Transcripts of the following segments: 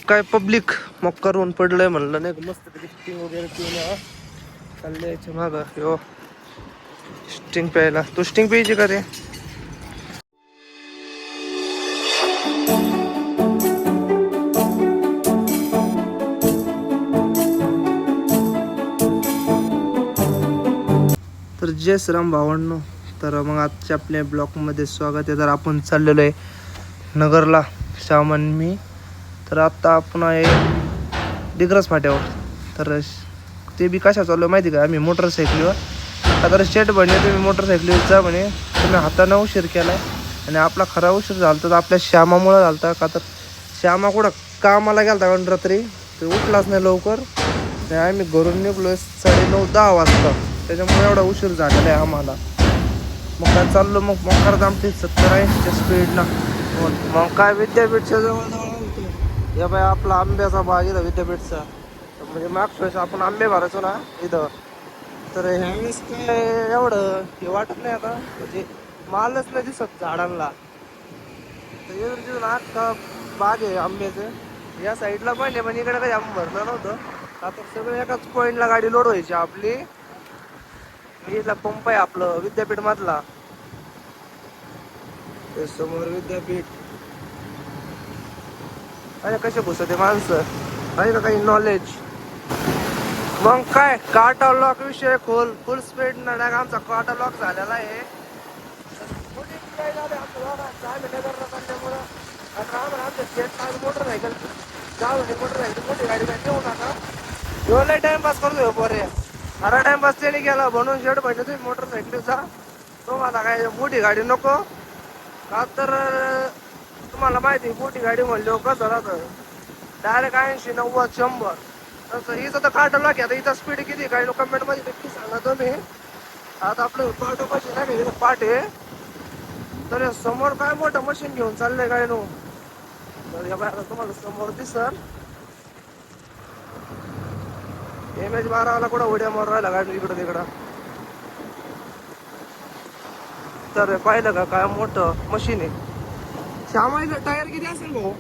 काय पब्लिक मग करून पडलंय म्हणलं नाही का, मस्त स्टिंग वगैरे पिऊन चालले याच्या मागं. यो स्टिंग प्यायला, तू स्टिंग प्यायची का रे? तर जय श्रीराम भावांनो. तर मग आजच्या आपल्या ब्लॉगमध्ये स्वागत आहे. तर आपण चाललेलो आहे नगरला, श्यामन मी. तर आत्ता आपण आहे दिग्रस फाट्यावर. तर ते बी कशा चाललो माहिती का, आम्ही मोटरसायकलीवर. आता शेट म्हणे तुम्ही मोटरसायकलीवर जा म्हणे, तुम्ही हातानं उशीर केला आहे. आणि आपला खरा उशीर झाला तर आपल्या श्यामामुळं झाला होता. का तर श्यामा कुठं कामाला गेला होता कारण रात्री ते उठलाच नाही लवकर. आणि आम्ही घरून निघलो 9:30-10 वाजता. त्याच्यामुळे एवढा उशीर झालेला आहे आम्हाला. मग काय चाललो मग मोकार आमची 70-80 स्पीडला. मग काय विद्यापीठच्या जवळ होतो या बाय आपला आंब्याचा बाग इथं विद्यापीठचा. म्हणजे मागच्या वेळेस आपण आंबे भरायचो ना इथं, तर ह्यावेळेस काय एवढं हे वाटत नाही आता, म्हणजे मालच नाही दिसत झाडांना. तर तिथून अख्खा बाग आहे आंब्याचं. या साईडला पहिले पण इकडे काही आंबे भरलं नव्हतं. आता सगळं एकाच पॉईंटला गाडी लोड व्हायची आपली. इथला पंप आहे आपलं विद्यापीठ मधला, ते समोर विद्यापीठ. अरे कसे घुसते माणसं, आहे का काही नॉलेज. मग काय काटा लॉक विषय खोल, फुल स्पीड ना आमचा काटा लॉक झालेला आहे. मोटरसायकल मोठी गाडी नेऊ नका. एवढा टाइमपास करतोय पोरे, खरा टाइमपास त्याने केला म्हणून शेड पाहिजे तुम्ही मोटरसायकलीचा. तुम्हाला काय मोठी गाडी नको का, तर तुम्हाला माहिती मोठी गाडी म्हणली कसं राहतं, डायरेक्ट 80-90-100. तसं हिचं तर काटा लॉक. आता हिचा स्पीड किती काही लोक कमेंट मध्ये नक्की सांगा तुम्ही. आता आपलं पाठोपाशी नाही का पाठ आहे, तर समोर काय मोठं मशीन घेऊन चाललंय काय नो. तर या बाहेर तुम्हाला समोर दिसल MH-12 कुठं उड्या मारून राहिला गाडी इकडं तिकडं. तर पाहिलं का काय मोठं मशीन आहे. श्यामाईचं टायर किती असेल भाऊ?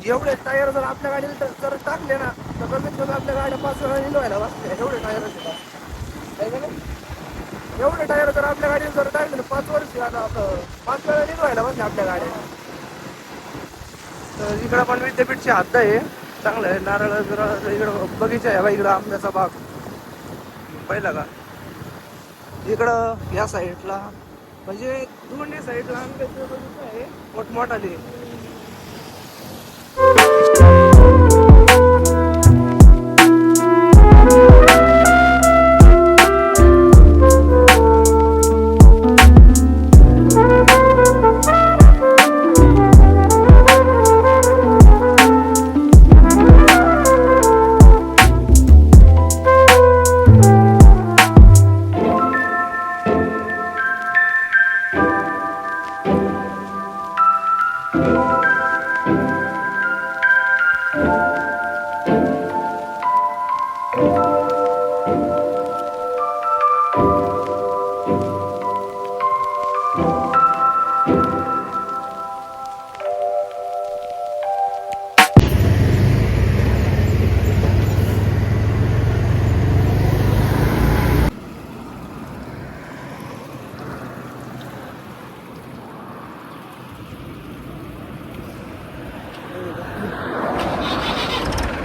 एवढे टायर जर आपल्या गाडीला जर टाकले ना, तर कमीत कमी आपल्या गाड्या 5 वेळा निघवायला बसते. एवढे टायर एवढे टायर जर आपल्या गाडीला जर टाकले तर 5 वर्ष आता आपलं 5 वेळा निघवायला बसते आपल्या गाड्या. तर इकडं पण विद्यापीठची हद्द आहे, चांगलं आहे. नारळ इकडं बगीचा आहे बा, इकडं आंब्याचा बाग पाहिला का. इकडं या साईडला म्हणजे दोन्ही साईडला आंब्याचा बगीचा आहे मोठमोठाले.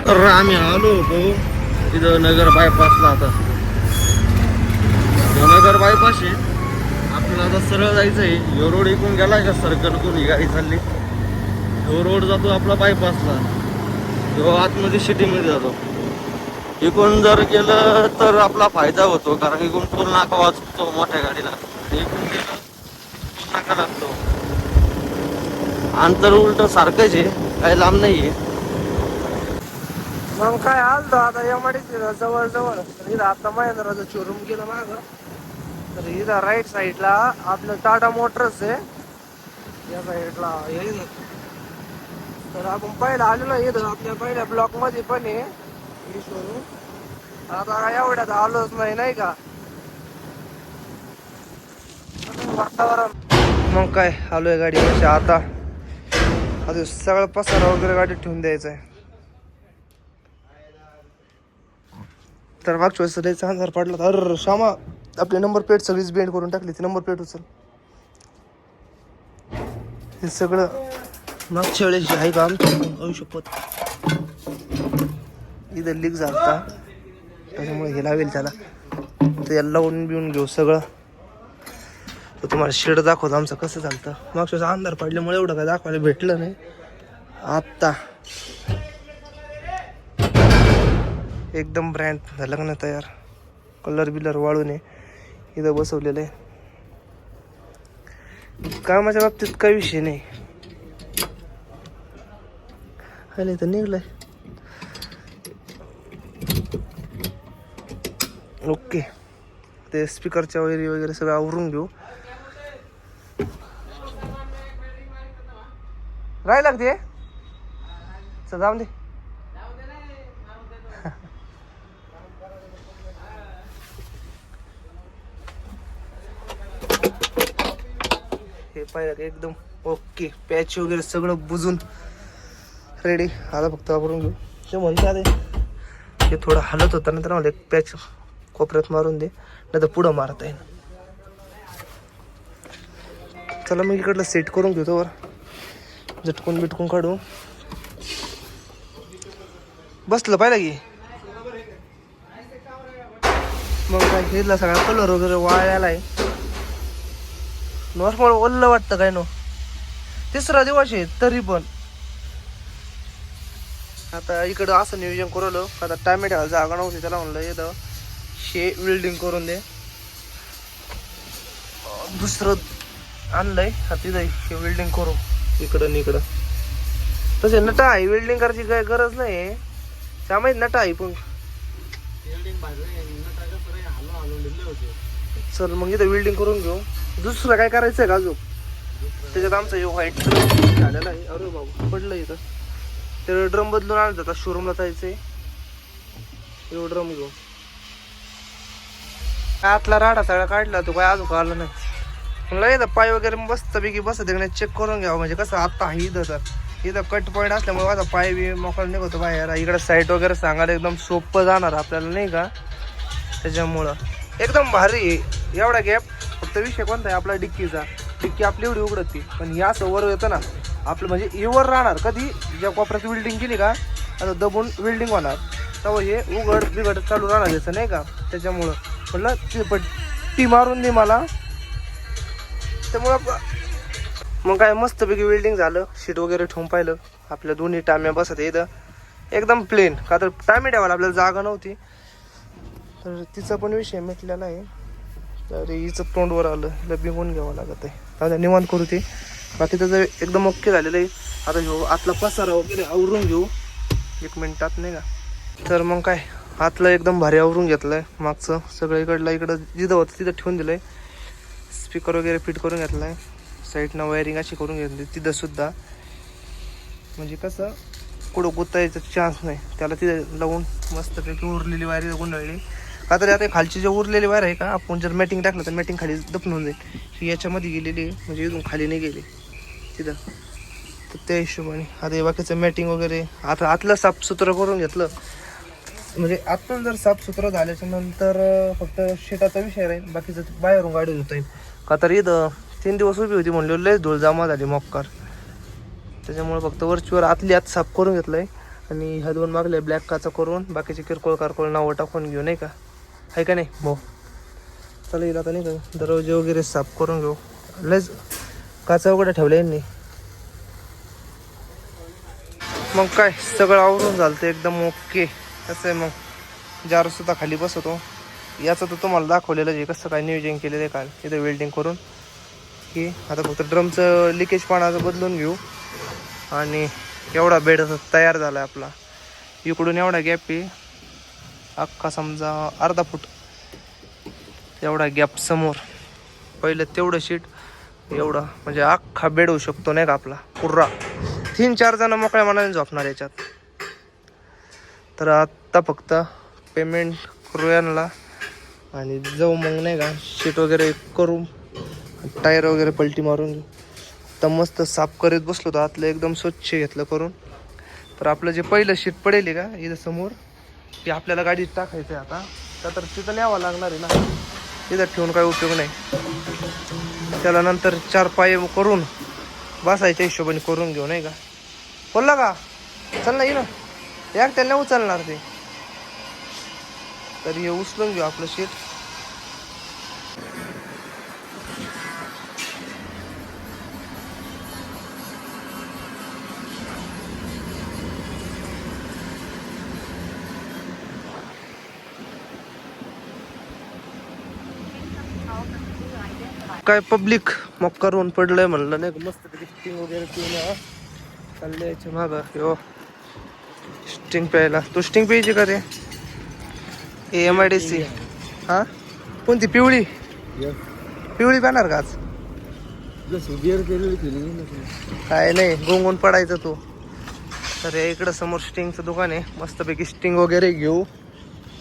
तर आम्ही आलो होतो तिथं नगर बायपासला. आता नगर बायपास आहे आपल्याला, आता सरळ जायचं आहे. ह्यो रोड इकडून गेलाय का सर्कल करून ही गाडी चालली, ह्यो रोड जातो आपला बायपासला, ह्यो आतमध्ये सिटीमध्ये जातो. इकडून जर गेलं तर आपला फायदा होतो, कारण इकडून टोल नाका वाचतो मोठ्या गाडीला. इकडून गेलं टोल नाका लागतो. अंतर उलट सारखंच आहे, काही लांब नाही आहे. मग काय आलतो आता एमआयडीसी जवळ जवळ. इथं आता महिंद्राचं शोरूम गेलं माग. तर इथं राईट साईडला आपलं टाटा मोटर्स आहे, या साईडला येईल. तर आपण पहिला आलेलो इथं आपल्या पहिल्या ब्लॉक मध्ये पण आहे शोरूम. आता काय एवढ्यात आलोच नाही का वातावरण. मग काय आलोय गाडी आता आता सगळा पसारा वगैरे गाडीत ठेवून द्यायचा आहे. तर मागच्या वेळेस लयचा अंधार पडला तर श्यामा आपली नंबर प्लेट सगळीच बेंड करून टाकली. ती नंबर प्लेट उचल. हे सगळं मागच्या वेळेस आहे का आमच्या शपथ इथं लीक झालता त्याच्यामुळे हे लावेल त्याला. तर याला लावून बिवून घेऊ सगळं. तर तुम्हाला शेड दाखवतो आमचं कसं चालतं. मागच्या वेळेस अंधार पडल्यामुळे एवढं काय दाखवायला भेटलं नाही. आत्ता एकदम ब्रँड झालं ना तयार. कलर बिलर वाळून इथं बसवलेलं आहे. कामाच्या बाबतीत काही विषय नाही. आणि तर निघलंय. ओके. ते स्पीकरच्या वगैरे सगळं आवरून घेऊ. राहायला लागते चल जाऊन दे. हे पाहिलं एकदम ओके. पॅच वगैरे सगळं बुजून रेडी. आता फक्त वापरून घेऊ. ते म्हणते आता हे थोडं हलत होतं ना तर मला एक पॅच कोपऱ्यात मारून दे नाही तर पुढं मारता येईल. चला मग इकडलं सेट करून घेऊ. वर झटकून बिटकून काढू. बसलं पाहिलं की मग काय घेतला सगळा कलर वगैरे वाळायला आहे. नॉर्मल ओल्लं वाटतं काय नो. तिसरा दिवस आहे तरी पण. आता इकडं असं नियोजन करवलं. आता टायमेट जागा नव्हती त्याला म्हणलं येतं शे वेल्डिंग करून दे. दुसरं आणलंय तिथं हे वेल्डिंग करू इकडं आणि इकडं. तसे नटा आहे वेल्डिंग करायची काय गरज नाही. त्यामुळे नटा आहे पण चल मग इथं वेल्डिंग करून घेऊ. दुसरं काय करायचं आहे का अजून. त्याच्यात आमचं हे व्हाईट झालेलं आहे. अरे बाबा पडलं इथं. ते ड्रम बदलून आणत आता शोरूमला जायचंय. एवढं ड्रम घेऊ. आतला राडा सगळा काढला तो काय अजून आला नाही. म्हणलं येतं पाय वगैरे मस्त पैकी बसत चेक करून घ्यावं. म्हणजे कसं आता इथं तर इथं कट पॉईंट असल्यामुळे माझा पाय बी मोकळा निघतो बाहेर. इकडं साईट वगैरे सांगायला एकदम सोपं जाणार आपल्याला नाही का. त्याच्यामुळं एकदम भारी आहे. एवढा गॅप फक्त विषय कोणता आहे आपला डिक्कीचा. डिक्की आपली एवढी उघडती पण या असं वर येतं ना आपलं म्हणजे इवर राहणार. कधी ज्या कोपऱ्यात वेल्डिंग केली का आता दबून वेल्डिंग होणार तेव्हा हे उघड बिघड चालू राहणार याचं नाही का. त्याच्यामुळं म्हटलं ती पट्टी मारून दे मला. त्यामुळं मग काय मस्तपैकी वेल्डिंग झालं. शीट वगैरे ठेवून पाहिलं. आपल्या दोन्ही टाम्या बसत इथं एकदम प्लेन. का तर टाम्या ठेवायला आपल्याला जागा नव्हती तर तिचा पण विषय मिटलेला आहे. तर हिचं तोंडवर आलं. हिला बिंगून घ्यावं लागत आहे. आता निवांत करू ते. बाकी त्याचं एकदम ओके झालेलं आहे. आता घेऊ आतला पसारा वगैरे आवरून घेऊ 1 मिनिटात नाही का. तर मग काय आतलं एकदम भारी आवरून घेतलं आहे. मागचं सगळं इकडं जिथं होतं तिथं ठेवून दिलं आहे. स्पीकर वगैरे फिट करून घेतला आहे. साईडनं वायरिंग अशी करून घेतली तिथंसुद्धा. म्हणजे कसं कुठं गुतायचा चान्स नाही त्याला. तिथं लावून मस्तपैकी उरलेली वायर गुंडाळली. का तरी आता खालची जे उरलेली वायर आहे का आपण जर मॅटिंग टाकलं तर मॅटिंग खाली दफनून जाईल. ही याच्यामध्ये गेलेली आहे म्हणजे इथून खाली नाही गेली तिथं. तर त्या हिशोबाने आता बाकीचं मॅटिंग वगैरे आता आतलं साफसुथरं करून घेतलं. म्हणजे आतून जर साफसुथरं झाल्याच्या नंतर फक्त शेताचा विषय राहील. बाकीचं बाहेरून गाडी धुता येईल. का तर इथं 3 दिवस उभी होती म्हणलं लयच धूळ जमा झाली मक्कार. त्याच्यामुळे फक्त वरचीवर आतली आत साफ करून घेतलं आहे. आणि ह्या 2 मागल्या ब्लॅक काचा करून बाकीचे किरकोळ कारकोळ नावं टाकून घेऊ नाही का. आहे का नाही भाऊ. चला येईल आता नाही का दरवाजे वगैरे साफ करून घेऊ. लयच काचा वगैरे ठेवल्या यांनी. मग काय सगळं आवरून झालं ते एकदम ओके. कसं आहे मग जारसुद्धा खाली बसवतो. याचं तर तुम्हाला दाखवलेलं आहे कसं काय नियोजन केलेलं आहे काल इथं वेल्डिंग करून. की आता फक्त ड्रमचं लिकेज पाण्याचं बदलून घेऊ. आणि एवढा बेड तयार झाला आहे आपला. इकडून एवढा गॅप आहे अख्खा समजा अर्धा फूट एवढा गॅप समोर. पहिलं तेवढं शीट एवढा म्हणजे अख्खा बेड होऊ शकतो नाही का आपला पुर्रा. 3-4 जण मोकळ्या मनाने झोपणार याच्यात. तर आत्ता फक्त पेमेंट करू यांना आणि जाऊ मग नाही का शीट वगैरे करू टायर वगैरे पलटी मारून घेऊ. आत्ता मस्त साफ करीत बसलो होतो आतलं एकदम स्वच्छ घेतलं करून. तर आपलं जे पहिलं शीट पडेल का इथं समोर ते आपल्याला गाडीत टाकायचं आहे आता. तर तिथं न्यावं लागणार आहे ना, तिथं ठेवून काही उपयोग नाही. त्याला नंतर 4 पाय करून बसायच्या हिशोबाने करून घेऊ नाही का. बोलला का चल ना, ये ना एक त्यांना उचलणार ते. तर हे उचलून घेऊ आपलं शीट. काय पब्लिक मग करून पडलंय म्हणलं नाही का. मस्त स्टिंग वगैरे पिऊन चालले याच्या मागं. हो स्टिंग प्यायला. तू स्टिंग प्यायची का रे? MIDC हा कोणती पिवळी? पिवळी पाहणार का आज? काय नाही गोंगून पडायचं तू. तर इकडं समोर स्टिंगचं दुकान आहे. मस्तपैकी स्टिंग वगैरे घेऊ.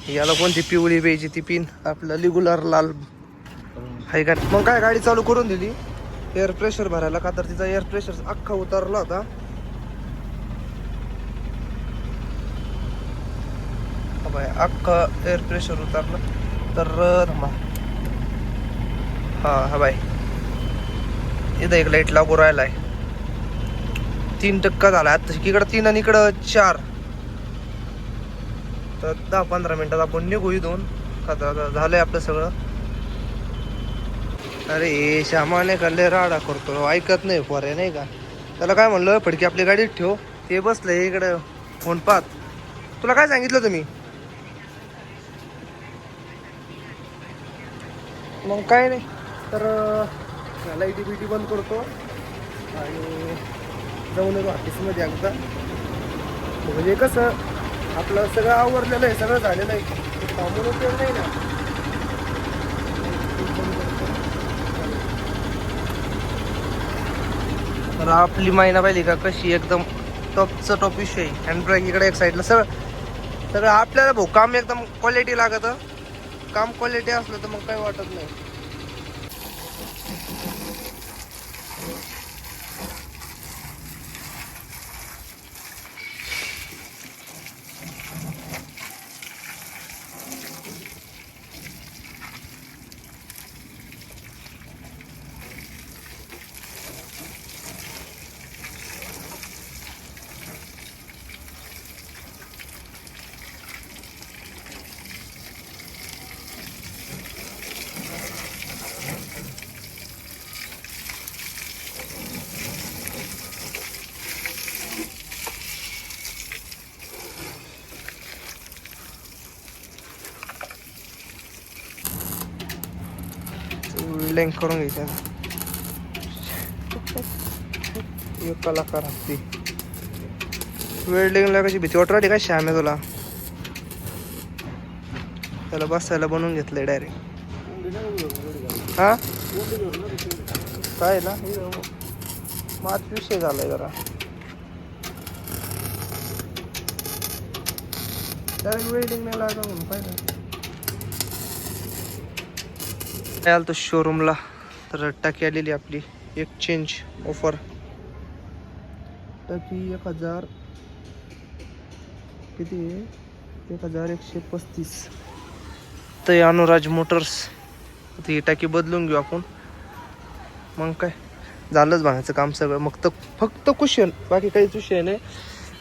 याला कोणती पिवळी प्यायची ती पिन. आपलं रेग्युलर लाल हाय का. मग काय गाडी चालू करून दिली एअर प्रेशर भरायला, का तर तिचा एअर प्रेशर अख्खा उतरला होता. अख्खा एअर प्रेशर उतरलं. तर थांबा, हा बाय इथं एक लाईट लागू राहिलाय. 3% झाला आता. इकडं 3 आणि इकडं 4. तर 10-15 मिनिटात आपण निघू इथून. का झालंय आपलं सगळं. अरे श्यामाने खाल्ले राडा करतो, ऐकत नाही पोरे नाही का. त्याला काय म्हणलं फडकी आपली गाडीत ठेव. ते बसलंय इकडं फोन पाहत. तुला काय सांगितलं तुम्ही? मग काय नाही. तर लाईटी बिटी बंद करतो आणि जाऊन येतो ऑफिसमध्ये एकदा. म्हणजे कसं आपलं सगळं आवरलेलं आहे, सगळं झालेलं आहे. थांबून उपयोग नाही ना. तर आपली मायना पाहिली का कशी एकदम टॉपचं टॉप विषय. हँडब्रेक इकडे एक साईडला सगळं आपल्याला भाऊ काम एकदम क्वालिटी लागतं. काम क्वालिटी असलं तर मग काही वाटत नाही. वेल्डिंग करून घ्यायचं. एक कलाकार हत्ती. वेल्डिंगला कशी भीती वाटत राहिली काय श्याम आहे तुला? त्याला बसायला बनवून घेतलंय डायरेक्ट. हा काय ना माझ विषय झालाय जरा. डायरेक्ट वेल्डिंग नाही लागला म्हणून पाहिजे. काय आलं तो शोरूमला. तर टाकी आलेली आपली एक्सचेंज ऑफर. टाकी 1000 किती आहे? 1135. तर अनुराज मोटर्स. ती टाकी बदलून घेऊ आपण. मग काय झालंच बनायचं काम सगळं. मग तर फक्त कुशन, बाकी काहीच विषय नाही.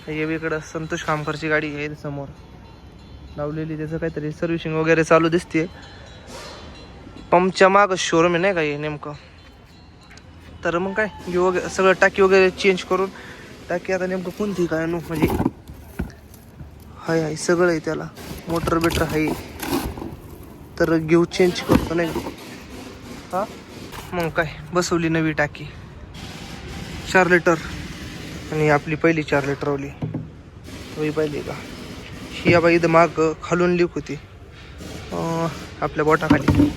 हे इकडं संतोष कामकरची गाडी आहे समोर लावलेली. त्याचं काहीतरी सर्व्हिसिंग वगैरे चालू दिसते. पंपच्या मागं शोरूम आहे नाही का हे नेमकं. तर मग काय घेऊ वगैरे सगळं टाकी वगैरे चेंज करून. टाकी आता नेमकं कोणती काय नो म्हणजे हाय सगळं आहे त्याला. मोटर बिटर आहे. तर घेऊ चेंज करतो नाही का. हा मग काय बसवली नवी टाकी 4 लिटर. आणि आपली पहिली 4 लिटरवली वही पाहिली का. ही बाई इथं माग खालून लीक होती आपल्या बोटाखाली.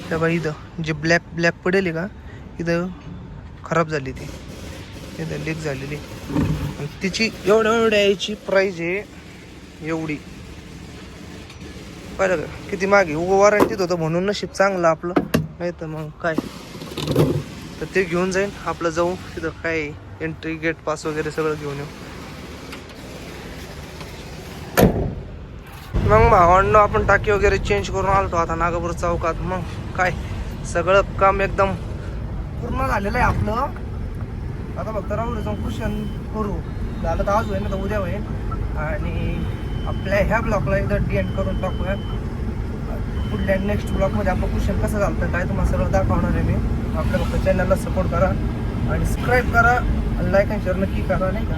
त्या बाई इथं जे ब्लॅक पडेल का इथं खराब झाली ती. इथं लीक झालेली. तिची एवढ्या याची प्राईज आहे एवढी. पाहिलं का किती मागे. वॉरंटीत होतं म्हणून नशीब चांगलं आपलं. नाही तर मग काय तर ते घेऊन जाईन. आपलं जाऊ तिथं काय एंट्री गेट पास वगैरे सगळं घेऊन येऊ. मग भावांनो आपण टाकी वगैरे चेंज करून आलतो आता नागापूर चौकात. मग काय सगळं काम एकदम पूर्ण झालेलं आहे आपलं. आता फक्त राहून जाऊन कुशन करू. झालं तर आज होईल ना तर उद्या होईल. आणि आपल्या ह्या ब्लॉकला एकदा एंड करून टाकूया. पुढल्या नेक्स्ट ब्लॉकमध्ये आपलं कुशन कसं झालं काय तुम्हाला सगळं दाखवणार आहे मी. आपल्या फक्त चॅनलला सपोर्ट करा आणि सबस्क्राईब करा, लाईक आणि शेअर नक्की करा नाही का.